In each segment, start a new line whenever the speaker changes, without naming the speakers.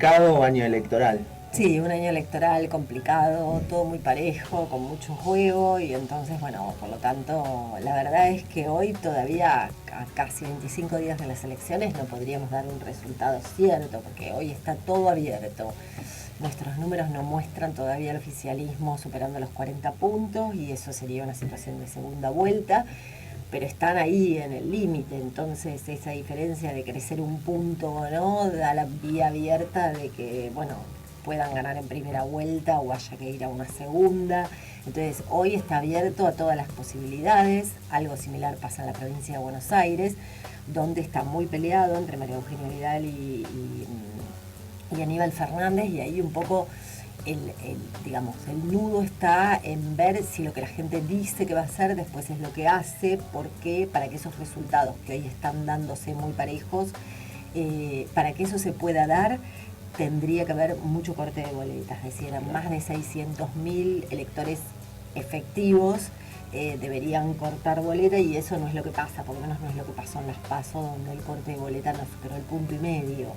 complicado año electoral.
Sí, un año electoral complicado, todo muy parejo, con mucho juego y entonces, bueno, por lo tanto, la verdad es que hoy todavía, a casi 25 días de las elecciones, no podríamos dar un resultado cierto, porque hoy está todo abierto. Nuestros números no muestran todavía el oficialismo superando los 40 puntos y eso sería una situación de segunda vuelta, pero están ahí en el límite, entonces esa diferencia de crecer un punto o no da la vía abierta de que, bueno, puedan ganar en primera vuelta o haya que ir a una segunda. Entonces hoy está abierto a todas las posibilidades. Algo similar pasa en la provincia de Buenos Aires, donde está muy peleado entre María Eugenia Vidal y Aníbal Fernández, y ahí un poco digamos, el nudo está en ver si lo que la gente dice que va a hacer después es lo que hace, porque para que esos resultados que hoy están dándose muy parejos, para que eso se pueda dar, tendría que haber mucho corte de boletas, es decir, más de 600.000 electores efectivos deberían cortar boleta, y eso no es lo que pasa, por lo menos no es lo que pasó en las PASO, donde el corte de boleta no superó el 1,5 punto.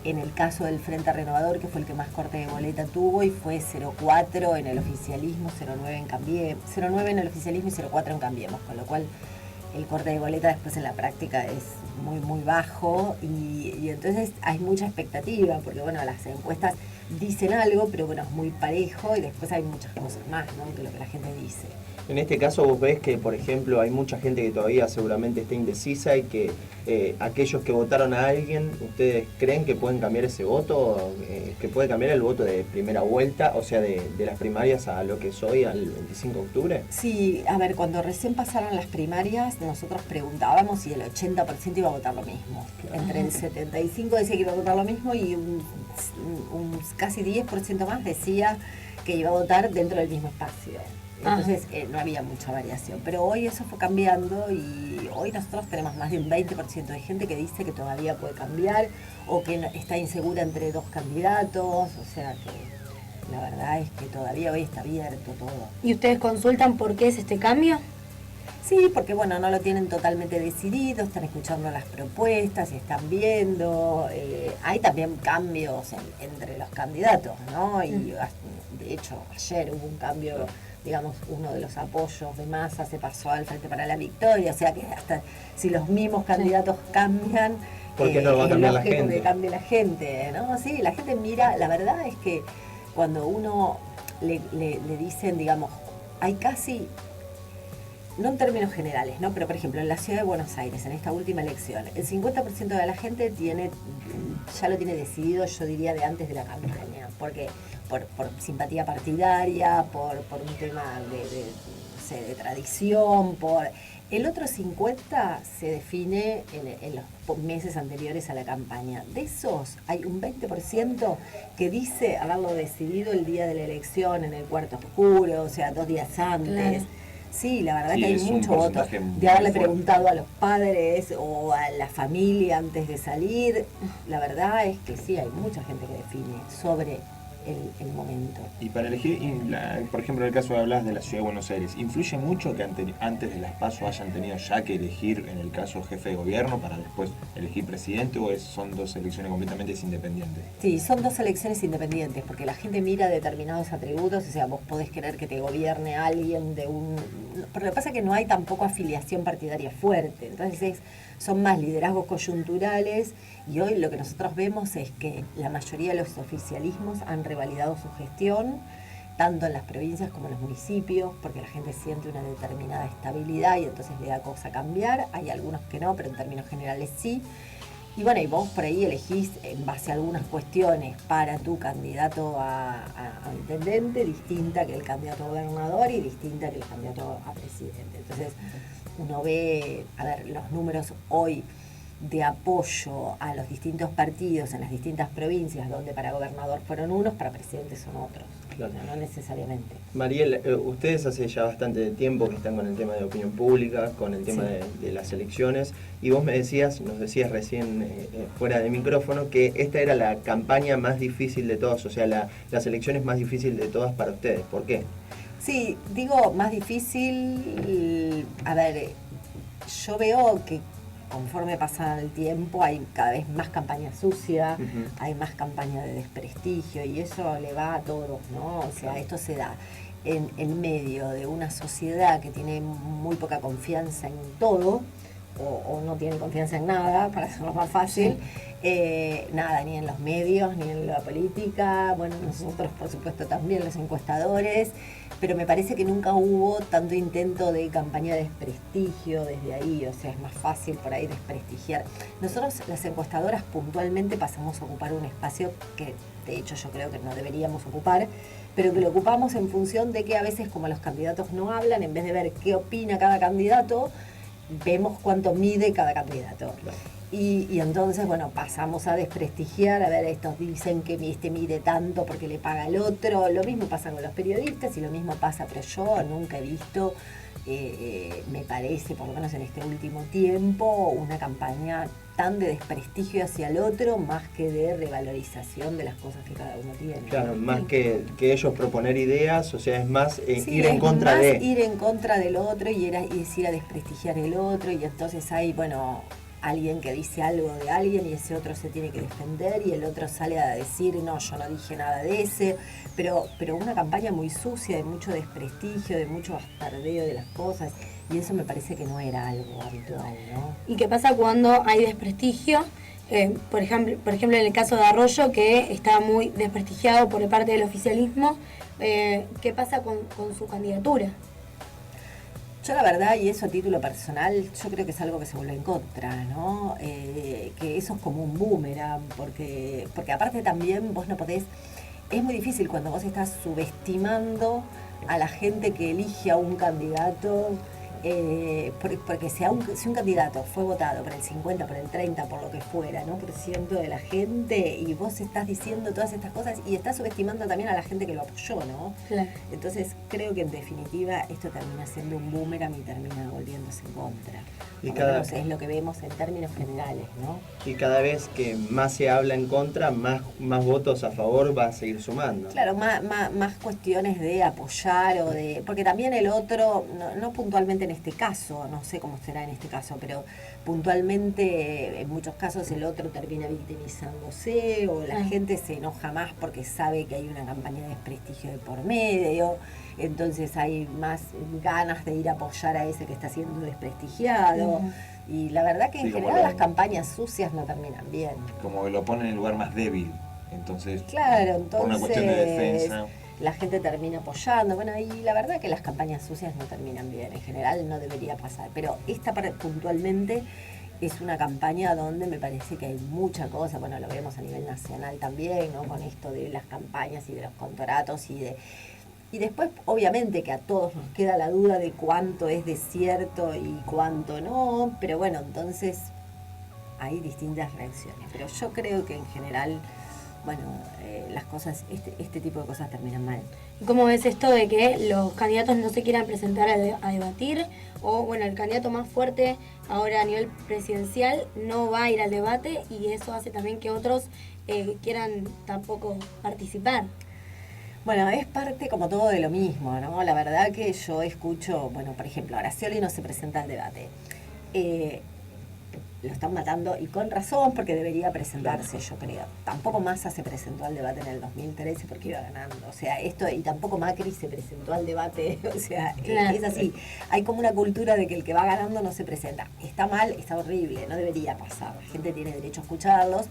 En el caso del Frente Renovador, que fue el que más corte de boleta tuvo, y fue 0,4 en el oficialismo, 0,9 en Cambiemos, 0,9 en el oficialismo y 0,4 en Cambiemos, con lo cual el corte de boleta después en la práctica es muy muy bajo, y entonces hay mucha expectativa, porque bueno, las encuestas dicen algo, pero bueno, es muy parejo, y después hay muchas cosas más, ¿no?, que lo que la gente dice.
En este caso vos ves que, por ejemplo, hay mucha gente que todavía seguramente está indecisa y que aquellos que votaron a alguien, ¿ustedes creen que pueden cambiar ese voto? ¿Que puede cambiar el voto de primera vuelta, o sea, de las primarias a lo que es hoy, al 25 de octubre?
Sí, a ver, cuando recién pasaron las primarias, nosotros preguntábamos si el 80% iba a votar lo mismo. Entre el 75% decía que iba a votar lo mismo y un casi 10% más decía que iba a votar dentro del mismo espacio. Entonces no había mucha variación, pero hoy eso fue cambiando, y hoy nosotros tenemos más de un 20% de gente que dice que todavía puede cambiar o que está insegura entre dos candidatos, o sea que la verdad es que todavía hoy está abierto todo.
¿Y ustedes consultan por qué es este cambio?
Sí, porque bueno, no lo tienen totalmente decidido, están escuchando las propuestas, están viendo, hay también cambios entre los candidatos, ¿no? Y de hecho ayer hubo un cambio, digamos, uno de los apoyos de Massa se pasó al Frente para la Victoria, o sea que hasta si los mismos candidatos cambian,
¿por qué no va a cambiar la gente?
Que cambie la gente, ¿no? Sí, la gente mira, la verdad es que cuando uno le dicen, digamos, hay casi, no en términos generales, ¿no?, pero por ejemplo en la ciudad de Buenos Aires, en esta última elección, el 50% de la gente ya lo tiene decidido, yo diría, de antes de la campaña, porque por simpatía partidaria, por un tema de tradición, por el otro 50% se define en los meses anteriores a la campaña. De esos hay un 20% que dice haberlo decidido el día de la elección, en el cuarto oscuro, o sea, 2 días antes. Claro. Sí, la verdad, sí, que hay mucho voto de haberle preguntado a los padres o a la familia antes de salir. La verdad es que sí, hay mucha gente que define sobre el momento.
Y para elegir, por ejemplo, en el caso que hablas de la Ciudad de Buenos Aires, ¿influye mucho que antes de las PASO hayan tenido ya que elegir, en el caso jefe de gobierno, para después elegir presidente, o son dos elecciones completamente independientes?
Sí, son dos elecciones independientes, porque la gente mira determinados atributos, o sea, vos podés querer que te gobierne alguien de un... Pero lo que pasa es que no hay tampoco afiliación partidaria fuerte, entonces son más liderazgos coyunturales, y hoy lo que nosotros vemos es que la mayoría de los oficialismos han revalidado su gestión, tanto en las provincias como en los municipios, porque la gente siente una determinada estabilidad y entonces le da cosa cambiar. Hay algunos que no, pero en términos generales sí. Y bueno, y vos por ahí elegís en base a algunas cuestiones para tu candidato a intendente, distinta que el candidato a gobernador y distinta que el candidato a presidente. Entonces uno ve, a ver, los números hoy de apoyo a los distintos partidos en las distintas provincias, donde para gobernador fueron unos, para presidente son otros. Claro. No necesariamente.
Mariel, ustedes hace ya bastante tiempo que están con el tema de opinión pública, con el tema de las elecciones, y vos nos decías recién fuera de micrófono que esta era la campaña más difícil de todas, o sea, las elecciones más difíciles de todas para ustedes. ¿Por qué?
Sí, digo más difícil, a ver, yo veo que conforme pasa el tiempo hay cada vez más campaña sucia,
Ujú.
hay más campaña de desprestigio y eso le va a todos, ¿no? O sea, esto se da en medio de una sociedad que tiene muy poca confianza en todo o no tiene confianza en nada, para hacerlo más fácil. Nada, ni en los medios, ni en la política, bueno, nosotros por supuesto también los encuestadores, pero me parece que nunca hubo tanto intento de campaña de desprestigio desde ahí, o sea, es más fácil por ahí desprestigiar. Nosotros las encuestadoras puntualmente pasamos a ocupar un espacio que de hecho yo creo que no deberíamos ocupar, pero que lo ocupamos en función de que a veces como los candidatos no hablan, en vez de ver qué opina cada candidato, vemos cuánto mide cada candidato. Y entonces, bueno, pasamos a desprestigiar, a ver, estos dicen que este mide tanto porque le paga el otro. Lo mismo pasa con los periodistas y lo mismo pasa, pero yo nunca he visto, me parece, por lo menos en este último tiempo, una campaña tan de desprestigio hacia el otro más que de revalorización de las cosas que cada uno tiene.
Claro, más que ellos proponer ideas, o sea, es más
Sí,
ir en
es
contra
más
de...
ir en contra del otro y es ir a desprestigiar el otro y entonces hay, bueno, alguien que dice algo de alguien y ese otro se tiene que defender y el otro sale a decir, no, yo no dije nada de ese, pero una campaña muy sucia, de mucho desprestigio, de mucho bastardeo de las cosas y eso me parece que no era algo habitual, ¿no?
¿Y qué pasa cuando hay desprestigio? Por ejemplo, en el caso de Arroyo, que está muy desprestigiado por parte del oficialismo, ¿qué pasa con su candidatura?
Yo la verdad, y eso a título personal, yo creo que es algo que se vuelve en contra, ¿no? Que eso es como un boomerang, porque aparte también vos no podés, es muy difícil cuando vos estás subestimando a la gente que elige a un candidato, porque si un candidato fue votado por el 50, por el 30, por lo que fuera, ¿no? Por ciento de la gente, y vos estás diciendo todas estas cosas y estás subestimando también a la gente que lo apoyó, ¿no?
Claro.
Entonces creo que en definitiva esto termina siendo un boomerang y termina volviéndose en contra.
Y
Por lo menos es lo que vemos en términos generales, ¿no?
Y cada vez que más se habla en contra, más votos a favor va a seguir sumando.
Claro, más cuestiones de apoyar o de... Porque también el otro, no puntualmente en este caso, no sé cómo será en este caso, pero puntualmente en muchos casos el otro termina victimizándose o la gente se enoja más porque sabe que hay una campaña de desprestigio de por medio, entonces hay más ganas de ir a apoyar a ese que está siendo desprestigiado. Y la verdad que en general las campañas sucias no terminan bien.
Como que lo pone en el lugar más débil. Entonces,
Claro,
por una cuestión de defensa.
entonces la gente termina apoyando. Bueno, y la verdad que las campañas sucias no terminan bien. En general no debería pasar. Pero esta puntualmente es una campaña donde me parece que hay mucha cosa. Bueno, lo vemos a nivel nacional también, ¿no? Con esto de las campañas y de los contratos y después, obviamente, que a todos nos queda la duda de cuánto es de cierto y cuánto no, pero bueno, entonces hay distintas reacciones. Pero yo creo que en general, bueno, las cosas, este tipo de cosas terminan mal.
¿Y cómo ves esto de que los candidatos no se quieran presentar a debatir? O, bueno, el candidato más fuerte ahora a nivel presidencial no va a ir al debate y eso hace también que otros quieran tampoco participar.
Bueno, es parte como todo de lo mismo, ¿no? La verdad que yo escucho, bueno, por ejemplo, Araceli no se presenta al debate. Lo están matando y con razón porque debería presentarse, yo creo. Tampoco Massa se presentó al debate en el 2013 porque iba ganando. O sea, y tampoco Macri se presentó al debate. O sea, es así. Hay como una cultura de que el que va ganando no se presenta. Está mal, está horrible, no debería pasar. La gente tiene derecho a escucharlos.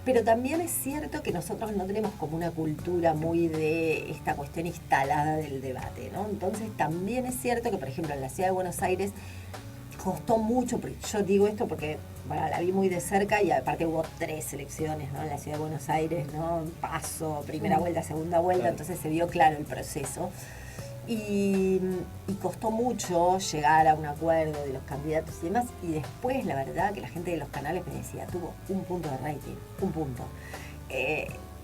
Pero también es cierto que nosotros no tenemos como una cultura muy de esta cuestión instalada del debate, ¿no? Entonces también es cierto que, por ejemplo, en la ciudad de Buenos Aires costó mucho, porque yo digo esto porque, bueno, la vi muy de cerca y aparte hubo 3 elecciones, ¿no? En la ciudad de Buenos Aires, ¿no? Paso, primera vuelta, segunda vuelta, entonces se vio claro el proceso. Y costó mucho llegar a un acuerdo de los candidatos y demás, y después la verdad que la gente de los canales me decía, tuvo un punto de rating, un punto.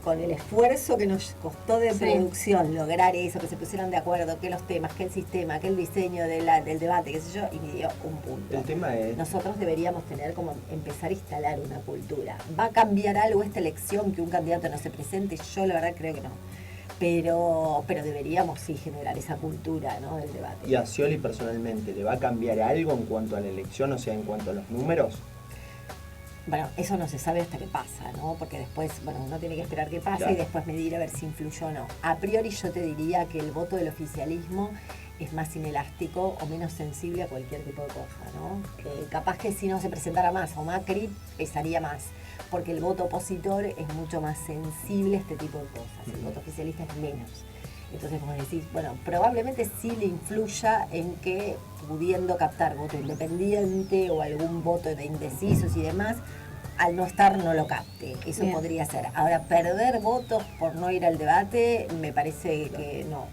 Con el esfuerzo que nos costó de producción lograr eso, que se pusieran de acuerdo, que los temas, que el sistema, que el diseño del debate, qué sé yo, y me dio un punto.
El tema es...
Nosotros deberíamos tener como empezar a instalar una cultura. ¿Va a cambiar algo esta elección que un candidato no se presente? Yo la verdad creo que no. pero deberíamos sí generar esa cultura, ¿no?, del debate.
¿Y a Scioli personalmente le va a cambiar algo en cuanto a la elección, o sea, en cuanto a los números?
Bueno, eso no se sabe hasta que pasa, ¿no? Porque después, bueno, uno tiene que esperar que pase, claro, y después medir a ver si influyó o no. A priori yo te diría que el voto del oficialismo es más inelástico o menos sensible a cualquier tipo de cosa, ¿no? Capaz que si no se presentara más o Macri, pesaría más, porque el voto opositor es mucho más sensible a este tipo de cosas, el voto oficialista es menos. Entonces, como decís, bueno, probablemente sí le influya en que, pudiendo captar voto independiente o algún voto de indecisos y demás, al no estar no lo capte. Eso bien, podría ser. Ahora, perder votos por no ir al debate, me parece que no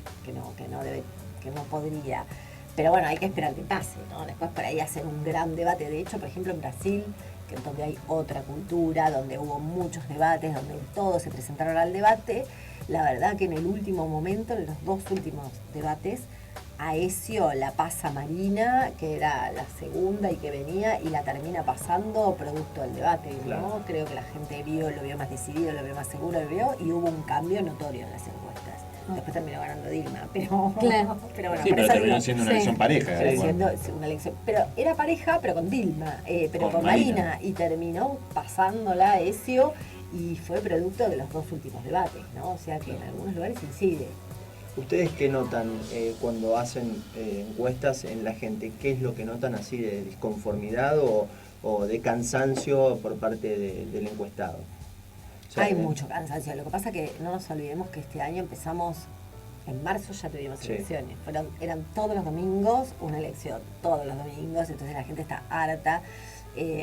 podría. Pero bueno, hay que esperar que pase, ¿no? Después por ahí hacen un gran debate. De hecho, por ejemplo, en Brasil, que es donde hay otra cultura, donde hubo muchos debates, donde todos se presentaron al debate, la verdad que en el último momento, en los 2 últimos debates, Aécio la pasa Marina, que era la segunda y que venía, y la termina pasando producto del debate, ¿no? Claro. Creo que la gente lo vio más decidido, lo vio más seguro, y hubo un cambio notorio en las encuestas. Después terminó ganando Dilma, pero...
Claro.
Pero bueno,
sí, pero terminó siendo una elección pareja.
Sí, siendo una elección, pero era pareja, pero con Dilma, pero con Marina, y terminó pasándola a Aécio, y fue producto de los 2 últimos debates, ¿no? O sea que en algunos lugares incide.
¿Ustedes qué notan cuando hacen encuestas en la gente? ¿Qué es lo que notan así de disconformidad o de cansancio por parte del encuestado? O sea,
hay mucho cansancio. Lo que pasa es que no nos olvidemos que este año empezamos, en marzo ya tuvimos elecciones. Eran todos los domingos una elección, todos los domingos, entonces la gente está harta.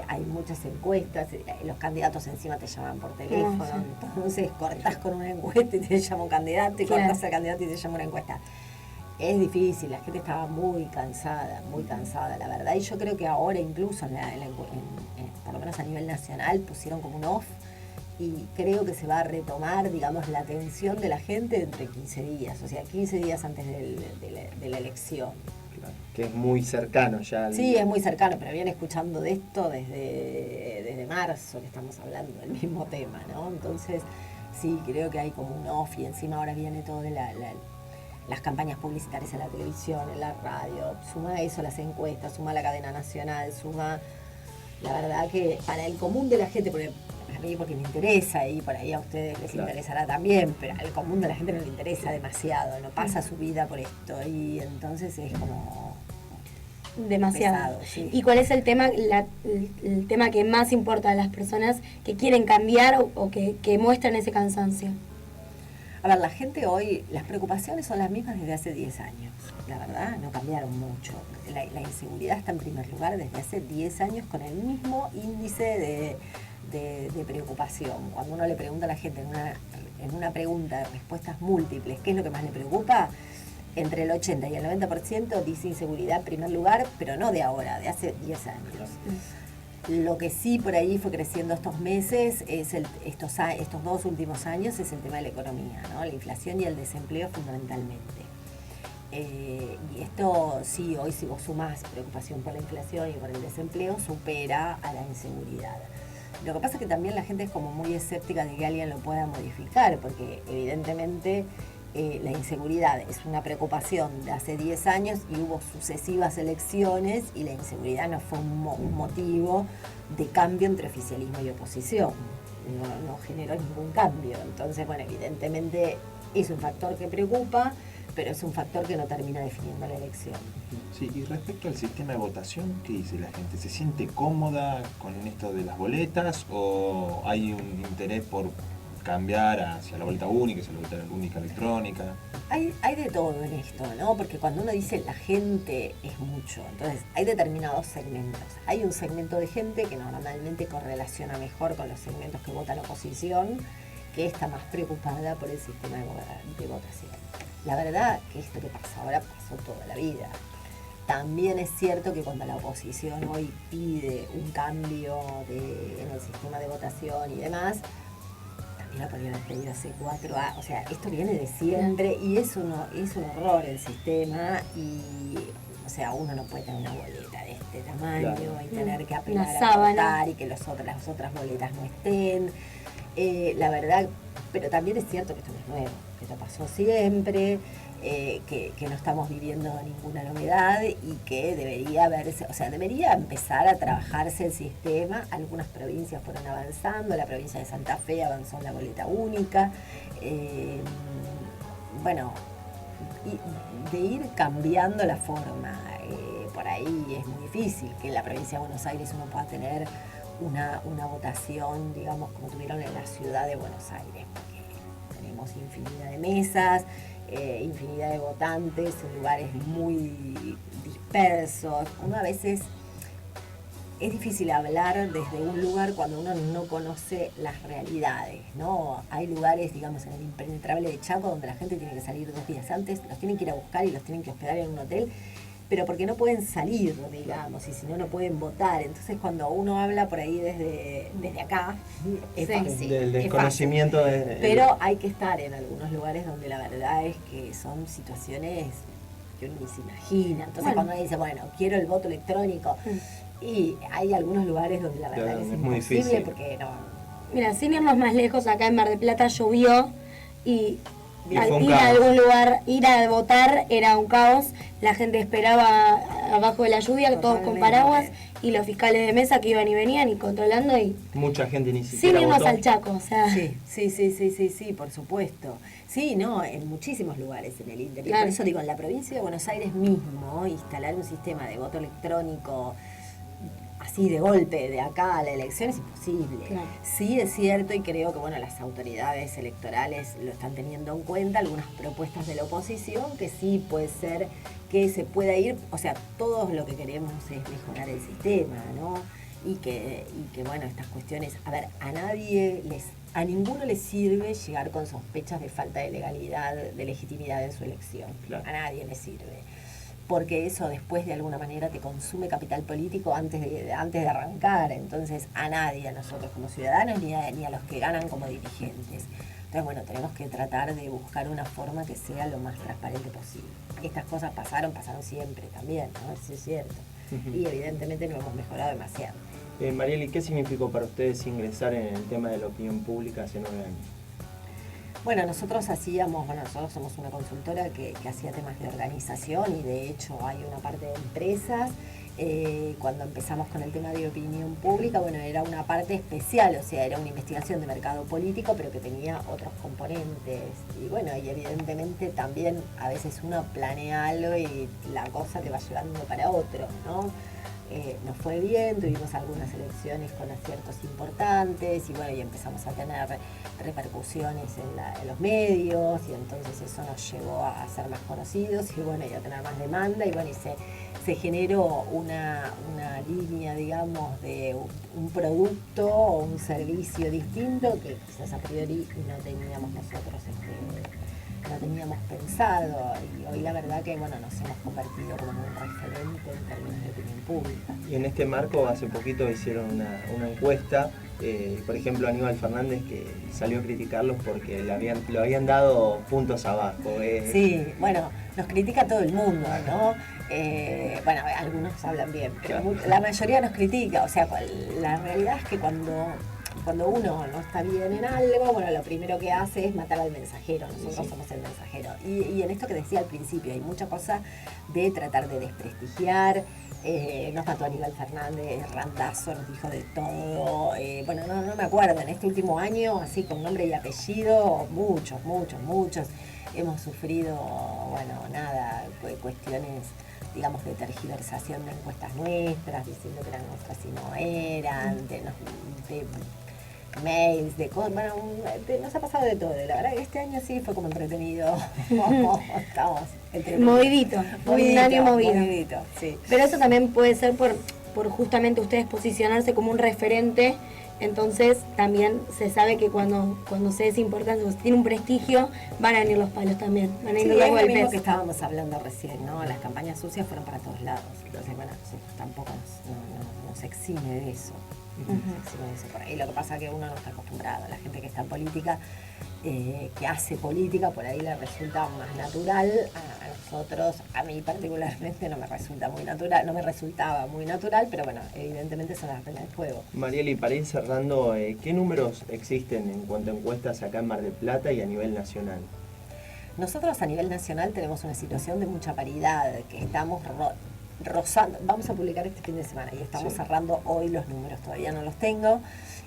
Hay muchas encuestas, los candidatos encima te llaman por teléfono, entonces cortás con una encuesta y te llama un candidato, y cortás al candidato y te llama una encuesta. Es difícil, la gente estaba muy cansada, la verdad, y yo creo que ahora incluso por lo menos a nivel nacional pusieron como un off, y creo que se va a retomar, digamos, la atención de la gente entre 15 días, o sea, 15 días antes de la elección.
Que es muy cercano ya.
Sí, es muy cercano, pero viene escuchando de esto desde marzo que estamos hablando del mismo tema, ¿no? Entonces, sí, creo que hay como un off, y encima ahora viene todo de las campañas publicitarias en la televisión, en la radio, suma eso, las encuestas, suma la cadena nacional, suma, la verdad que para el común de la gente, porque a mí porque me interesa y por ahí a ustedes les interesará también, pero al común de la gente no le interesa demasiado, no pasa su vida por esto, y entonces es como
demasiado.
Pesado, sí.
¿Y cuál es el tema el tema que más importa a las personas que quieren cambiar o que muestran ese cansancio?
A ver, la gente hoy, las preocupaciones son las mismas desde hace 10 años, la verdad, no cambiaron mucho. La inseguridad está en primer lugar desde hace 10 años con el mismo índice de preocupación. Cuando uno le pregunta a la gente en una pregunta de respuestas múltiples, ¿qué es lo que más le preocupa? Entre el 80 y el 90% dice inseguridad en primer lugar, pero no de ahora, de hace 10 años. Lo que sí por ahí fue creciendo estos meses, estos 2 últimos años, es el tema de la economía, ¿no? La inflación y el desempleo fundamentalmente. Y esto sí, hoy si vos sumás preocupación por la inflación y por el desempleo, supera a la inseguridad. Lo que pasa es que también la gente es como muy escéptica de que alguien lo pueda modificar, porque evidentemente la inseguridad es una preocupación de hace 10 años y hubo sucesivas elecciones y la inseguridad no fue un motivo de cambio entre oficialismo y oposición. No generó ningún cambio. Entonces, bueno, evidentemente es un factor que preocupa, pero es un factor que no termina definiendo la elección.
Sí, y respecto al sistema de votación, ¿qué dice la gente? ¿Se siente cómoda con esto de las boletas o hay un interés por cambiar hacia la boleta única, hacia la boleta única electrónica?
Hay de todo en esto, ¿no? Porque cuando uno dice la gente es mucho, entonces hay determinados segmentos. Hay un segmento de gente que normalmente correlaciona mejor con los segmentos que votan oposición, que está más preocupada por el sistema de votación. La verdad que esto que pasa ahora pasó toda la vida. También es cierto que cuando la oposición hoy pide un cambio en el sistema de votación y demás, también lo podrían haber pedido hace 4 años. O sea, esto viene de siempre y es un error el sistema. Y, o sea, uno no puede tener una boleta de este tamaño y tener que apelar a votar y que las otras boletas no estén. La verdad, pero también es cierto que esto no es nuevo, que esto pasó siempre, que no estamos viviendo ninguna novedad y que debería verse, o sea, debería empezar a trabajarse el sistema. Algunas provincias fueron avanzando, la provincia de Santa Fe avanzó en la boleta única, bueno, y de ir cambiando la forma. Por ahí es muy difícil que en la provincia de Buenos Aires uno pueda tener una votación, digamos, como tuvieron en la ciudad de Buenos Aires, porque tenemos infinidad de mesas, infinidad de votantes en lugares muy dispersos. Uno a veces es difícil hablar desde un lugar cuando uno no conoce las realidades, ¿no? Hay lugares, digamos, en el impenetrable de Chaco donde la gente tiene que salir 2 días antes, los tienen que ir a buscar y los tienen que hospedar en un hotel, pero porque no pueden salir, digamos, y si no, no pueden votar. Entonces, cuando uno habla por ahí desde acá, es fácil.
Del desconocimiento.
Pero hay que estar en algunos lugares donde la verdad es que son situaciones que uno ni se imagina. Entonces, cuando uno dice, bueno, quiero el voto electrónico, y hay algunos lugares donde la verdad es
muy
imposible
difícil.
porque no...
Mira, sin irnos más lejos, acá en Mar del Plata llovió y
Y
al
fue un
ir a
caos.
algún lugar, ir a votar era un caos. La gente esperaba abajo de la lluvia, todos con
Totalmente.
paraguas, y los fiscales de mesa que iban y venían y controlando y
Mucha gente ni
sin
siquiera
irnos
votó.
al Chaco, o sea.
Sí, por supuesto. Sí, no, en muchísimos lugares en el interior.
Claro.
Por eso digo, en la provincia de Buenos Aires mismo, instalar un sistema de voto electrónico así de golpe, de acá a la elección, es imposible.
Claro.
Sí es cierto y creo que bueno, las autoridades electorales lo están teniendo en cuenta, algunas propuestas de la oposición, que sí puede ser que se pueda ir, o sea, todos lo que queremos es mejorar el sistema, ¿no? Y que bueno, estas cuestiones, a ver, a ninguno les sirve llegar con sospechas de falta de legalidad, de legitimidad en su elección.
Claro.
A nadie le sirve. Porque eso después de alguna manera te consume capital político antes de arrancar. Entonces a nadie, a nosotros como ciudadanos, ni a los que ganan como dirigentes. Entonces bueno, tenemos que tratar de buscar una forma que sea lo más transparente posible. Estas cosas pasaron siempre también, ¿no? Eso es cierto. Y evidentemente no hemos mejorado demasiado.
Marieli, ¿qué significó para ustedes ingresar en el tema de la opinión pública hace 9 años?
Bueno, nosotros somos una consultora que hacía temas de organización y de hecho hay una parte de empresas. Cuando empezamos con el tema de opinión pública, bueno, era una parte especial, o sea, era una investigación de mercado político, pero que tenía otros componentes. Y bueno, y evidentemente también a veces uno planea algo y la cosa te va llevando para otro, ¿no? Nos fue bien, tuvimos algunas elecciones con aciertos importantes y bueno, y empezamos a tener repercusiones en los medios y entonces eso nos llevó a ser más conocidos y bueno, y a tener más demanda y bueno, y se generó una línea, digamos, de un producto o un servicio distinto que quizás a priori no teníamos nosotros no teníamos pensado y hoy la verdad que bueno nos hemos convertido como en un referente en términos de opinión pública.
Y en este marco hace poquito hicieron una encuesta, por ejemplo Aníbal Fernández que salió a criticarlos porque lo habían dado puntos abajo.
Sí, bueno, nos critica todo el mundo, ¿no? Bueno, algunos hablan bien, pero
Claro.
la mayoría nos critica, o sea, la realidad es que cuando uno no está bien en algo, bueno, lo primero que hace es matar al mensajero. Nosotros somos el mensajero. Y en esto que decía al principio, hay mucha cosa de tratar de desprestigiar. Nos mató Aníbal Fernández, Randazo nos dijo de todo. Bueno, no me acuerdo, en este último año, así con nombre y apellido, muchos. Hemos sufrido, bueno, nada, cuestiones, digamos, de tergiversación de encuestas nuestras, diciendo que eran nuestras y no eran, de mails, de cosas, bueno, nos ha pasado de todo. La verdad que este año sí fue como entretenido. Estamos
Movidito, un año movido.
Sí.
Pero eso también puede ser por justamente ustedes posicionarse como un referente, entonces también se sabe que cuando se es importante, o se tiene un prestigio, van a venir los palos también, van a venir
Sí,
los
es lo mismo
golpes.
que estábamos hablando recién, ¿no? Las campañas sucias fueron para todos lados. Entonces, bueno, nosotros tampoco nos exime de eso. Decimos eso por ahí. Lo que pasa es que uno no está acostumbrado. La gente que está en política, que hace política, por ahí le resulta más natural. A nosotros, a mí particularmente no me resulta muy natural, no me resultaba muy natural, pero bueno, evidentemente son las reglas del juego.
Marieli, para ir cerrando, ¿qué números existen en cuanto a encuestas acá en Mar del Plata y a nivel nacional?
Nosotros a nivel nacional tenemos una situación de mucha paridad, que estamos rozando. Vamos a publicar este fin de semana y estamos cerrando hoy los números, todavía no los tengo,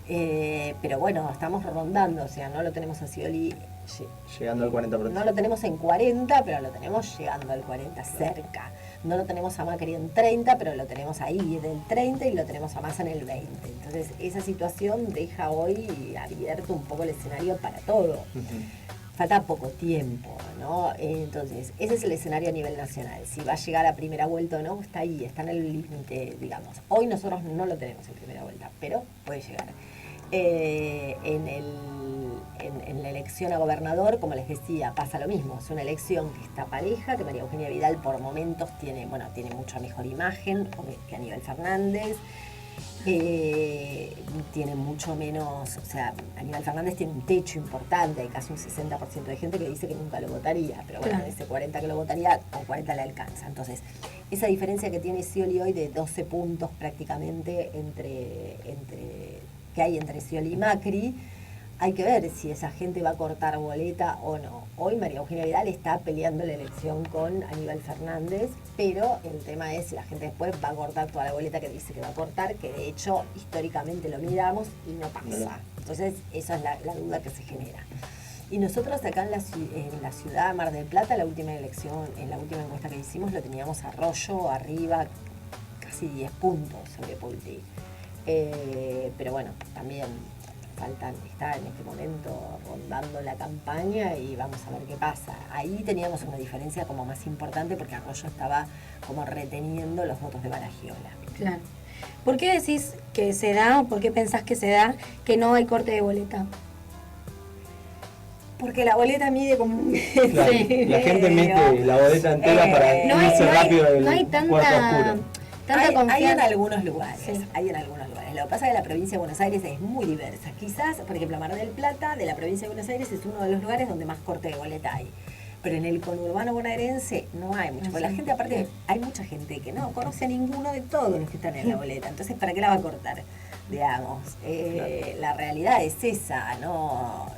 pero bueno, estamos rondando, o sea, no lo tenemos a Scioli
llegando al 40%.
No lo tenemos en 40, pero lo tenemos llegando al 40, cerca. No lo tenemos a Macri en 30, pero lo tenemos ahí del 30 y lo tenemos a Massa en el 20. Entonces, esa situación deja hoy abierto un poco el escenario para todo. Falta poco tiempo, ¿no? Entonces, ese es el escenario a nivel nacional. Si va a llegar a primera vuelta o no, está ahí, está en el límite, digamos. Hoy nosotros no lo tenemos en primera vuelta, pero puede llegar. En la elección a gobernador, como les decía, pasa lo mismo. Es una elección que está pareja, que María Eugenia Vidal por momentos tiene mucha mejor imagen que Aníbal Fernández. Tiene mucho menos, o sea, Aníbal Fernández tiene un techo importante, hay casi un 60% de gente que dice que nunca lo votaría, pero bueno, de ese 40 que lo votaría, con 40 le alcanza. Entonces, esa diferencia que tiene Scioli hoy de 12 puntos prácticamente que hay entre Scioli y Macri, hay que ver si esa gente va a cortar boleta o no. Hoy María Eugenia Vidal está peleando la elección con Aníbal Fernández, pero el tema es si la gente después va a cortar toda la boleta que dice que va a cortar, que de hecho históricamente lo miramos y no pasa. Entonces esa es la duda que se genera. Y nosotros acá en la ciudad de Mar del Plata, la última elección, en la última encuesta que hicimos, lo teníamos a Rollo arriba, casi 10 puntos sobre Pulti. Pero bueno, también está en este momento rondando la campaña y vamos a ver qué pasa. Ahí teníamos una diferencia como más importante porque Arroyo estaba como reteniendo los votos de Baragiola.
Claro. ¿Por qué decís que se da, o por qué pensás que se da que no hay corte de boleta?
Porque la boleta mide como un
claro, la gente mete la boleta entera para irse rápido del cuarto oscuro.
Hay en algunos lugares, hay en algunos lugares. Lo que pasa es que la provincia de Buenos Aires es muy diversa. Quizás, por ejemplo, Mar del Plata, de la provincia de Buenos Aires, es uno de los lugares donde más corte de boleta hay. Pero en el conurbano bonaerense no hay mucho. Porque la gente, aparte, hay mucha gente que no conoce a ninguno de todos los que están en la boleta. Entonces, ¿para qué la va a cortar? Digamos, la realidad es esa, ¿no?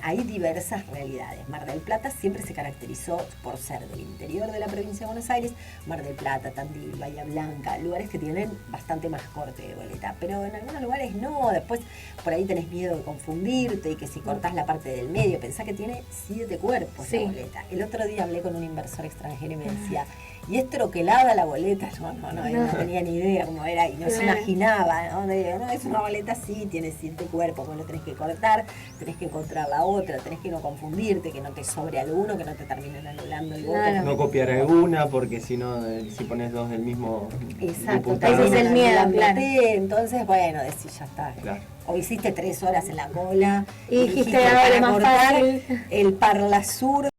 Hay diversas realidades. Mar del Plata siempre se caracterizó por ser del interior de la provincia de Buenos Aires. Mar del Plata, Tandil, Bahía Blanca, lugares que tienen bastante más corte de boleta. Pero en algunos lugares no. Después por ahí tenés miedo de confundirte y que si cortás la parte del medio, pensá que tiene 7 cuerpos la boleta. El otro día hablé con un inversor extranjero y me decía, ¿y es troquelada la boleta? No tenía ni idea cómo era y no se imaginaba, ¿no? No, es una boleta así, tiene 7 cuerpos, vos lo tenés que cortar, tenés que encontrar la otra, tenés que no confundirte, que no te sobre alguno, que no te terminen anulando el voto.
No copiar alguna, porque si no, si pones dos del mismo
diputado,
ese es el miedo, claro.
Entonces, bueno, decís, ya está.
Claro.
O hiciste 3 horas en la cola
y dijiste, ahora más
cortar
fácil.
el Parlasur